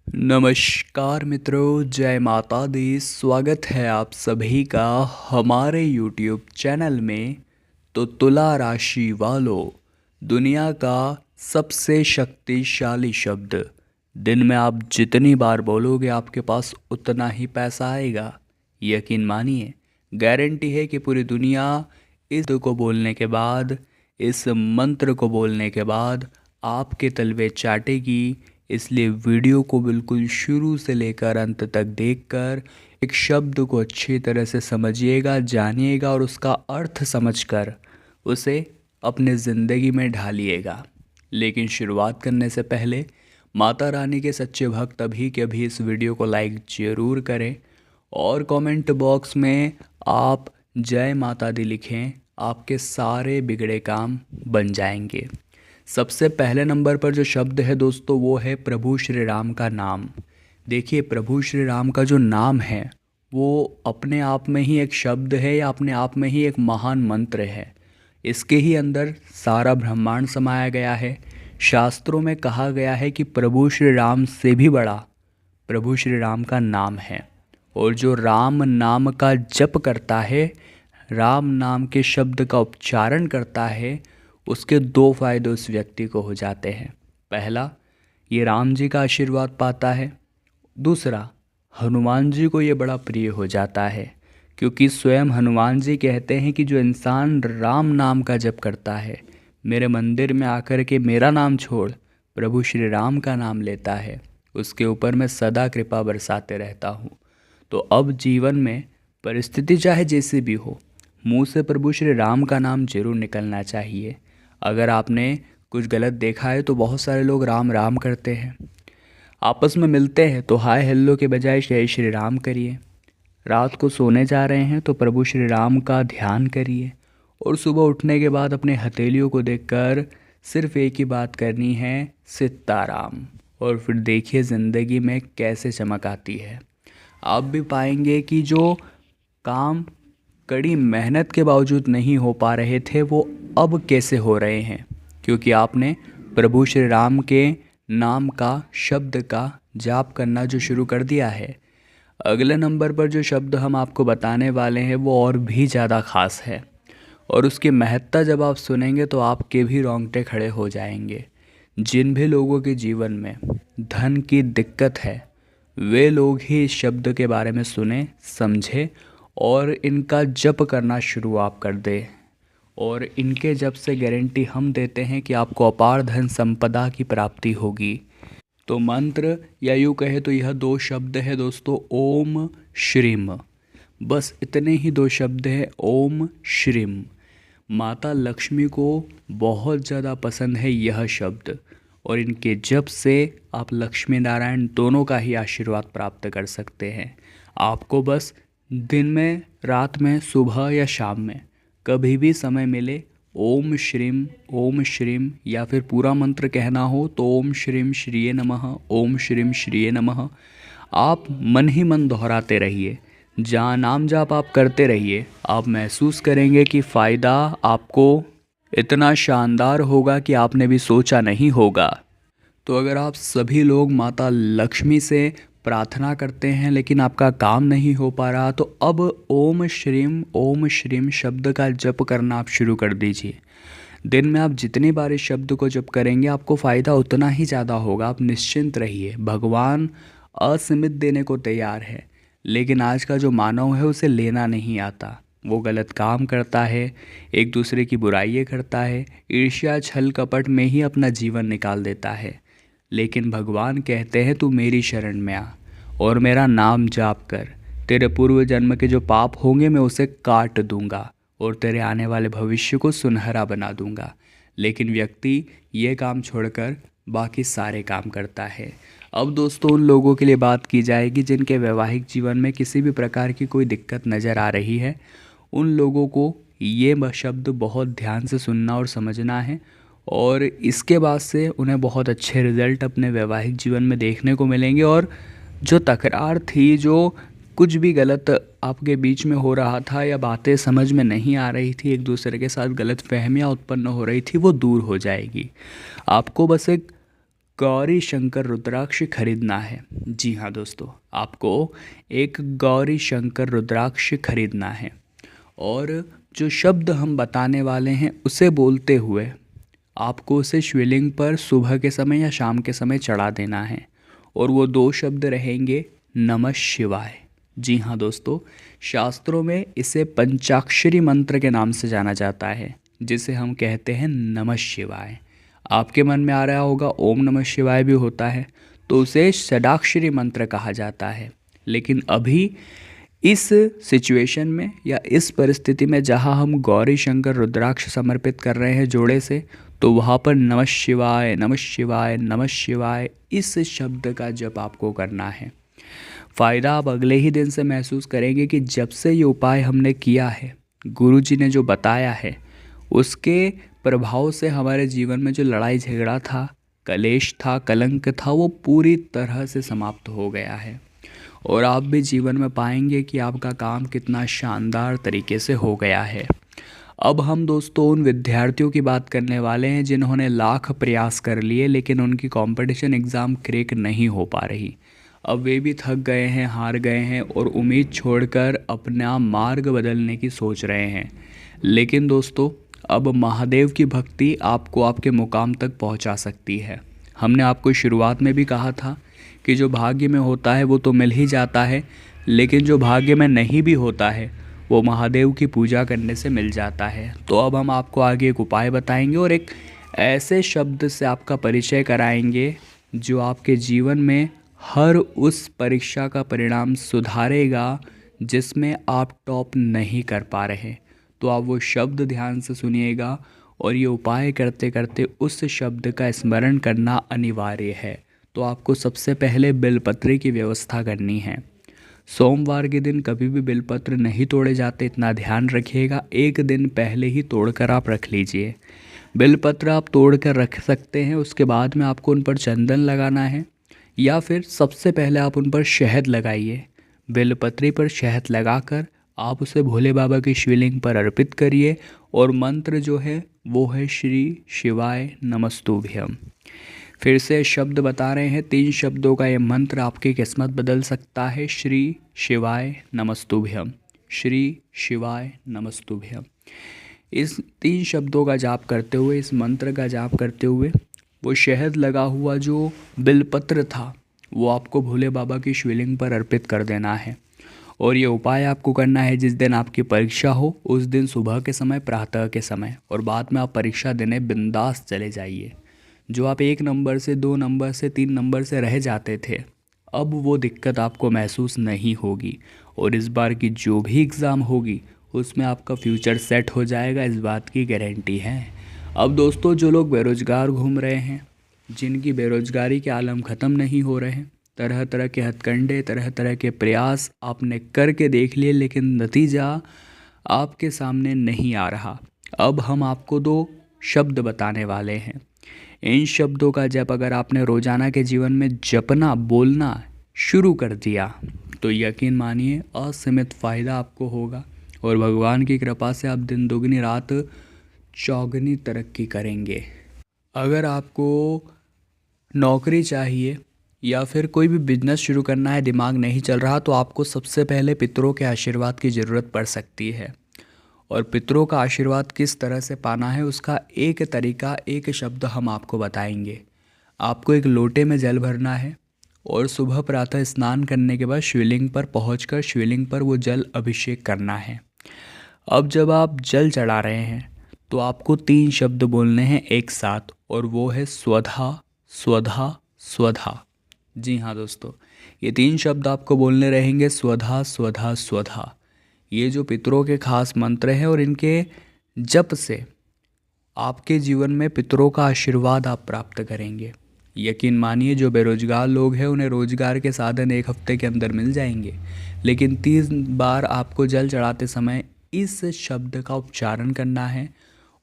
नमस्कार मित्रों, जय माता दी। स्वागत है आप सभी का हमारे YouTube चैनल में। तो तुला राशि वालों, दुनिया का सबसे शक्तिशाली शब्द दिन में आप जितनी बार बोलोगे आपके पास उतना ही पैसा आएगा। यकीन मानिए, गारंटी है कि पूरी दुनिया इस को बोलने के बाद, इस मंत्र को बोलने के बाद आपके तलवे चाटेगी। इसलिए वीडियो को बिल्कुल शुरू से लेकर अंत तक देखकर एक शब्द को अच्छी तरह से समझिएगा, जानिएगा और उसका अर्थ समझकर उसे अपने ज़िंदगी में ढालिएगा। लेकिन शुरुआत करने से पहले माता रानी के सच्चे भक्त अभी के अभी इस वीडियो को लाइक ज़रूर करें और कमेंट बॉक्स में आप जय माता दी लिखें। आपके सारे बिगड़े काम बन जाएंगे। सबसे पहले नंबर पर जो शब्द है दोस्तों, वो है प्रभु श्री राम का नाम। देखिए, प्रभु श्री राम का जो नाम है वो अपने आप में ही एक शब्द है या अपने आप में ही एक महान मंत्र है। इसके ही अंदर सारा ब्रह्मांड समाया गया है। शास्त्रों में कहा गया है कि प्रभु श्री राम से भी बड़ा प्रभु श्री राम का नाम है। और जो राम नाम का जप करता है, राम नाम के शब्द का उच्चारण करता है, उसके दो फायदे उस व्यक्ति को हो जाते हैं। पहला, ये राम जी का आशीर्वाद पाता है। दूसरा, हनुमान जी को ये बड़ा प्रिय हो जाता है, क्योंकि स्वयं हनुमान जी कहते हैं कि जो इंसान राम नाम का जप करता है, मेरे मंदिर में आकर के मेरा नाम छोड़ प्रभु श्री राम का नाम लेता है, उसके ऊपर मैं सदा कृपा बरसाते रहता हूँ। तो अब जीवन में परिस्थिति चाहे जैसी भी हो, मुंह से प्रभु श्री राम का नाम जरूर निकलना चाहिए। अगर आपने कुछ गलत देखा है तो बहुत सारे लोग राम राम करते हैं, आपस में मिलते हैं तो हाय हेलो के बजाय जय श्री राम करिए। रात को सोने जा रहे हैं तो प्रभु श्री राम का ध्यान करिए। और सुबह उठने के बाद अपने हथेलियों को देखकर सिर्फ एक ही बात करनी है, सीताराम। और फिर देखिए ज़िंदगी में कैसे चमक आती है। आप भी पाएंगे कि जो काम कड़ी मेहनत के बावजूद नहीं हो पा रहे थे वो अब कैसे हो रहे हैं, क्योंकि आपने प्रभु श्री राम के नाम का, शब्द का जाप करना जो शुरू कर दिया है। अगले नंबर पर जो शब्द हम आपको बताने वाले हैं वो और भी ज़्यादा ख़ास है, और उसकी महत्ता जब आप सुनेंगे तो आपके भी रोंगटे खड़े हो जाएंगे। जिन भी लोगों के जीवन में धन की दिक्कत है, वे लोग ही इस शब्द के बारे में सुने, समझे और इनका जप करना शुरू आप कर दें। और इनके जप से गारंटी हम देते हैं कि आपको अपार धन संपदा की प्राप्ति होगी। तो मंत्र, या यूँ कहे तो यह दो शब्द है दोस्तों, ओम श्रीम। बस इतने ही दो शब्द हैं, ओम श्रीम। माता लक्ष्मी को बहुत ज़्यादा पसंद है यह शब्द, और इनके जप से आप लक्ष्मी नारायण दोनों का ही आशीर्वाद प्राप्त कर सकते हैं। आपको बस दिन में, रात में, सुबह या शाम में कभी भी समय मिले, ओम श्रीम या फिर पूरा मंत्र कहना हो तो ओम श्रीम श्रीये नमः, ओम श्रीम श्रीये नमः आप मन ही मन दोहराते रहिए। जहाँ नाम जाप आप करते रहिए, आप महसूस करेंगे कि फ़ायदा आपको इतना शानदार होगा कि आपने भी सोचा नहीं होगा। तो अगर आप सभी लोग माता लक्ष्मी से प्रार्थना करते हैं लेकिन आपका काम नहीं हो पा रहा, तो अब ओम श्रीम शब्द का जप करना आप शुरू कर दीजिए। दिन में आप जितनी बार इस शब्द को जप करेंगे आपको फ़ायदा उतना ही ज़्यादा होगा। आप निश्चिंत रहिए, भगवान असीमित देने को तैयार है, लेकिन आज का जो मानव है उसे लेना नहीं आता। वो गलत काम करता है, एक दूसरे की बुराइयाँ करता है, ईर्ष्या छल कपट में ही अपना जीवन निकाल देता है। लेकिन भगवान कहते हैं तू मेरी शरण में आ और मेरा नाम जाप कर, तेरे पूर्व जन्म के जो पाप होंगे मैं उसे काट दूंगा और तेरे आने वाले भविष्य को सुनहरा बना दूंगा। लेकिन व्यक्ति ये काम छोड़कर बाकी सारे काम करता है। अब दोस्तों, उन लोगों के लिए बात की जाएगी जिनके वैवाहिक जीवन में किसी भी प्रकार की कोई दिक्कत नज़र आ रही है। उन लोगों को ये शब्द बहुत ध्यान से सुनना और समझना है, और इसके बाद से उन्हें बहुत अच्छे रिज़ल्ट अपने वैवाहिक जीवन में देखने को मिलेंगे। और जो तकरार थी, जो कुछ भी गलत आपके बीच में हो रहा था या बातें समझ में नहीं आ रही थी, एक दूसरे के साथ गलत फहमियाँ उत्पन्न हो रही थी, वो दूर हो जाएगी। आपको बस एक गौरी शंकर रुद्राक्ष खरीदना है। जी हाँ दोस्तों, आपको एक गौरी शंकर रुद्राक्ष खरीदना है और जो शब्द हम बताने वाले हैं उसे बोलते हुए आपको उसे शिवलिंग पर सुबह के समय या शाम के समय चढ़ा देना है और वो दो शब्द रहेंगे नमः शिवाय। जी हाँ दोस्तों, शास्त्रों में इसे पंचाक्षरी मंत्र के नाम से जाना जाता है, जिसे हम कहते हैं नमः शिवाय। आपके मन में आ रहा होगा ओम नमः शिवाय भी होता है, तो उसे षडाक्षरी मंत्र कहा जाता है। लेकिन अभी इस सिचुएशन में या इस परिस्थिति में जहाँ हम गौरी शंकर रुद्राक्ष समर्पित कर रहे हैं जोड़े से, तो वहाँ पर नमः शिवाय नमः शिवाय नमः शिवाय इस शब्द का जप आपको करना है। फ़ायदा आप अगले ही दिन से महसूस करेंगे कि जब से ये उपाय हमने किया है, गुरुजी ने जो बताया है, उसके प्रभाव से हमारे जीवन में जो लड़ाई झगड़ा था, कलेश था, कलंक था, वो पूरी तरह से समाप्त हो गया है। और आप भी जीवन में पाएंगे कि आपका काम कितना शानदार तरीके से हो गया है। अब हम दोस्तों उन विद्यार्थियों की बात करने वाले हैं जिन्होंने लाख प्रयास कर लिए लेकिन उनकी कंपटीशन एग्ज़ाम क्रैक नहीं हो पा रही। अब वे भी थक गए हैं, हार गए हैं और उम्मीद छोड़कर अपना मार्ग बदलने की सोच रहे हैं। लेकिन दोस्तों, अब महादेव की भक्ति आपको आपके मुकाम तक पहुंचा सकती है। हमने आपको शुरुआत में भी कहा था कि जो भाग्य में होता है वो तो मिल ही जाता है, लेकिन जो भाग्य में नहीं भी होता है वो महादेव की पूजा करने से मिल जाता है। तो अब हम आपको आगे एक उपाय बताएंगे और एक ऐसे शब्द से आपका परिचय कराएंगे जो आपके जीवन में हर उस परीक्षा का परिणाम सुधारेगा जिसमें आप टॉप नहीं कर पा रहे। तो आप वो शब्द ध्यान से सुनिएगा और ये उपाय करते करते उस शब्द का स्मरण करना अनिवार्य है। तो आपको सबसे पहले बेलपत्र की व्यवस्था करनी है। सोमवार के दिन कभी भी बेलपत्र नहीं तोड़े जाते, इतना ध्यान रखिएगा। एक दिन पहले ही तोड़कर आप रख लीजिए। बेलपत्र आप तोड़ कर रख सकते हैं, उसके बाद में आपको उन पर चंदन लगाना है या फिर सबसे पहले आप उन पर शहद लगाइए। बेलपत्री पर शहद लगाकर आप उसे भोले बाबा की शिवलिंग पर अर्पित करिए और मंत्र जो है वो है श्री शिवाय नमस्तुभ्यम। फिर से शब्द बता रहे हैं, 3 शब्दों का ये मंत्र आपकी किस्मत बदल सकता है। श्री शिवाय नमस्तुभ्यम, श्री शिवाय नमस्तुभ्यम। इस 3 शब्दों का जाप करते हुए, इस मंत्र का जाप करते हुए वो शहद लगा हुआ जो बिलपत्र था वो आपको भोले बाबा की शिवलिंग पर अर्पित कर देना है। और ये उपाय आपको करना है जिस दिन आपकी परीक्षा हो उस दिन सुबह के समय, प्रातः के समय, और बाद में आप परीक्षा देने बिंदास चले जाइए। जो आप 1 नंबर से 2 नंबर से 3 नंबर से रह जाते थे, अब वो दिक्कत आपको महसूस नहीं होगी और इस बार की जो भी एग्ज़ाम होगी उसमें आपका फ्यूचर सेट हो जाएगा, इस बात की गारंटी है। अब दोस्तों, जो लोग बेरोज़गार घूम रहे हैं, जिनकी बेरोज़गारी के आलम ख़त्म नहीं हो रहे हैं, तरह तरह के हथकंडे, तरह तरह के प्रयास आपने करके देख लिए लेकिन नतीजा आपके सामने नहीं आ रहा। अब हम आपको 2 शब्द बताने वाले हैं। इन शब्दों का जप अगर आपने रोज़ाना के जीवन में जपना, बोलना शुरू कर दिया तो यकीन मानिए असीमित फ़ायदा आपको होगा और भगवान की कृपा से आप दिन दुगनी रात चौगनी तरक्की करेंगे। अगर आपको नौकरी चाहिए या फिर कोई भी बिजनेस शुरू करना है, दिमाग नहीं चल रहा, तो आपको सबसे पहले पितरों के आशीर्वाद की ज़रूरत पड़ सकती है। और पितरों का आशीर्वाद किस तरह से पाना है उसका एक तरीका, एक शब्द हम आपको बताएंगे। आपको एक लोटे में जल भरना है और सुबह प्रातः स्नान करने के बाद शिवलिंग पर पहुंचकर शिवलिंग पर वो जल अभिषेक करना है। अब जब आप जल चढ़ा रहे हैं तो आपको 3 शब्द बोलने हैं एक साथ और वो है स्वधा स्वधा स्वधा। जी हाँ दोस्तों, ये 3 शब्द आपको बोलने रहेंगे, स्वधा स्वधा स्वधा। ये जो पितरों के खास मंत्र हैं और इनके जप से आपके जीवन में पितरों का आशीर्वाद आप प्राप्त करेंगे। यकीन मानिए, जो बेरोजगार लोग हैं उन्हें रोजगार के साधन 1 हफ्ते के अंदर मिल जाएंगे, लेकिन 3 बार आपको जल चढ़ाते समय इस शब्द का उच्चारण करना है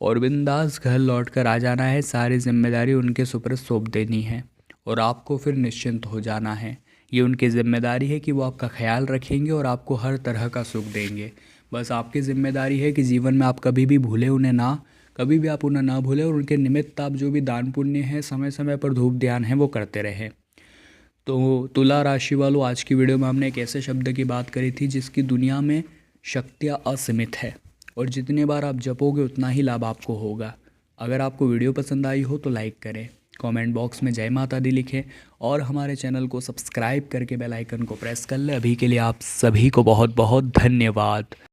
और बिंदास घर लौट कर आ जाना है। सारी जिम्मेदारी उनके सुपर सौंप देनी है और आपको फिर निश्चिंत हो जाना है। ये उनकी ज़िम्मेदारी है कि वो आपका ख्याल रखेंगे और आपको हर तरह का सुख देंगे। बस आपकी ज़िम्मेदारी है कि जीवन में आप कभी भी भूले उन्हें ना, कभी भी आप उन्हें ना भूलें और उनके निमित्त आप जो भी दान पुण्य है, समय समय पर धूप ध्यान है, वो करते रहें। तो तुला राशि वालों, आज की वीडियो में हमने एक ऐसे शब्द की बात करी थी जिसकी दुनिया में शक्तियाँ असीमित है और जितने बार आप जपोगे उतना ही लाभ आपको होगा। अगर आपको वीडियो पसंद आई हो तो लाइक करें, कमेंट बॉक्स में जय माता दी लिखें और हमारे चैनल को सब्सक्राइब करके बेल आइकन को प्रेस कर लें। अभी के लिए आप सभी को बहुत बहुत धन्यवाद।